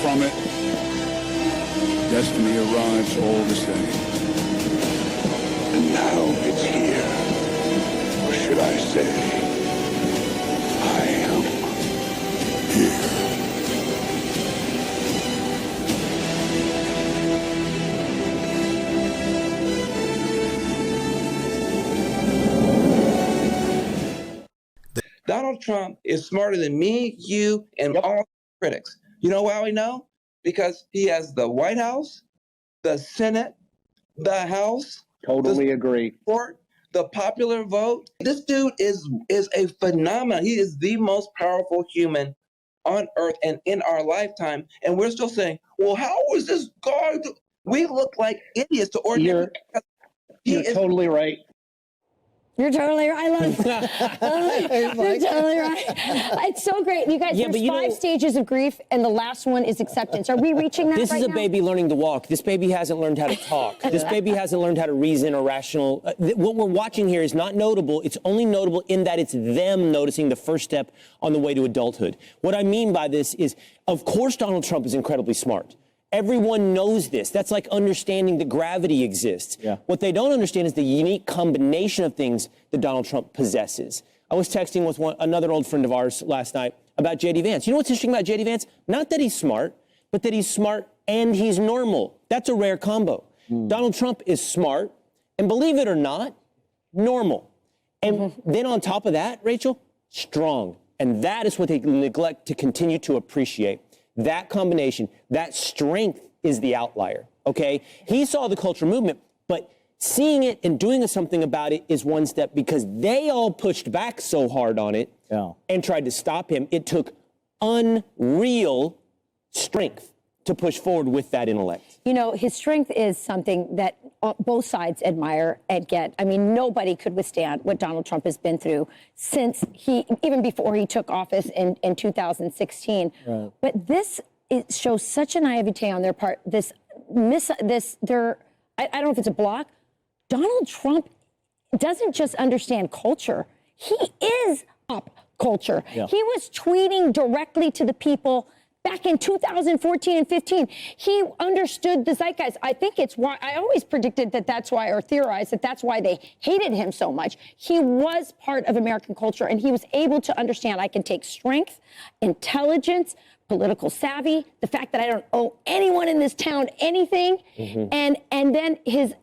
from it, destiny arrives all the same. And now it's here. Or should I say, I am here. Donald Trump is smarter than me, you, and all critics. You know how we know? Because he has the White House, the Senate, the House. Totally agree. Court, the popular vote. This dude is a phenomenon. He is the most powerful human on earth and in our lifetime. And we're still saying, well, how is this guy? We look like idiots to ordinary people. You're totally right. You're totally right. I love You're totally right. It's so great. You guys, there's 5 stages of grief, and the last one is acceptance. Are we reaching that This right is a now? baby learning to walk. This baby hasn't learned how to talk. This baby hasn't learned how to reason or rational. What we're watching here is not notable. It's only notable in that it's them noticing the first step on the way to adulthood. What I mean by this is, of course, Donald Trump is incredibly smart. Everyone knows this. That's like understanding that gravity exists. Yeah. What they don't understand is the unique combination of things that Donald Trump possesses. I was texting with another old friend of ours last night about J.D. Vance. You know what's interesting about J.D. Vance? Not that he's smart, but that he's smart and he's normal. That's a rare combo. Donald Trump is smart, and believe it or not, normal. And then on top of that, Rachel, strong. And that is what they neglect to continue to appreciate. That combination, that strength is the outlier, okay? He saw the culture movement, but seeing it and doing something about it is one step, because they all pushed back so hard on it and tried to stop him. It took unreal strength to push forward with that intellect. You know, his strength is something that both sides admire and get. I mean, nobody could withstand what Donald Trump has been through since even before he took office in 2016. Right. But this shows such a naivete on their part. I don't know if it's a block. Donald Trump doesn't just understand culture. He is pop culture. Yeah. He was tweeting directly to the people back in 2014 and 15, he understood the zeitgeist. I think it's why I always predicted that that's why, or theorized that that's why they hated him so much. He was part of American culture, and he was able to understand I can take strength, intelligence, political savvy, the fact that I don't owe anyone in this town anything, and then his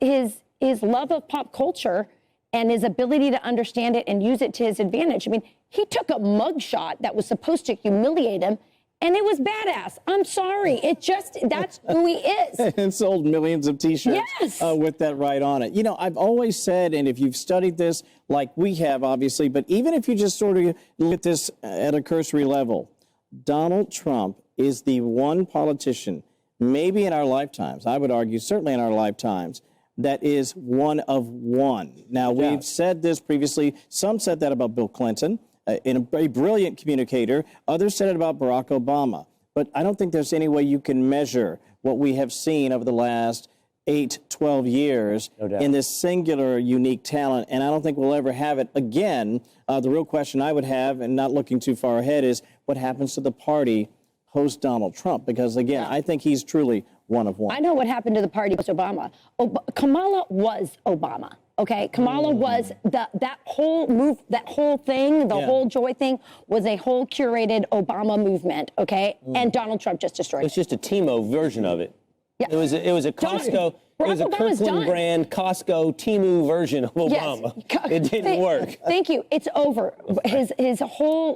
love of pop culture and his ability to understand it and use it to his advantage. I mean, he took a mugshot that was supposed to humiliate him, and it was badass. I'm sorry. That's who he is. And sold millions of T-shirts with that right on it. You know, I've always said, and if you've studied this like we have, obviously, but even if you just sort of look at this at a cursory level, Donald Trump is the one politician, maybe in our lifetimes, I would argue, certainly in our lifetimes, that is one of one. Now, we've said this previously. Some said that about Bill Clinton. A brilliant communicator. Others said it about Barack Obama. But I don't think there's any way you can measure what we have seen over the last 8, 12 years in this singular, unique talent. And I don't think we'll ever have it again. The real question I would have, and not looking too far ahead, is what happens to the party post Donald Trump? Because, again, I think he's truly one of one. I know what happened to the party post Obama. Kamala was Obama. Okay, Kamala was that whole thing, the whole joy thing was a whole curated Obama movement. Okay, and Donald Trump just destroyed it. It's just a Timo version of it. Yeah. It was a Costco. It was a Kirkland brand Costco Temu version of Obama. Yes. It didn't work. Thank you. It's over. His whole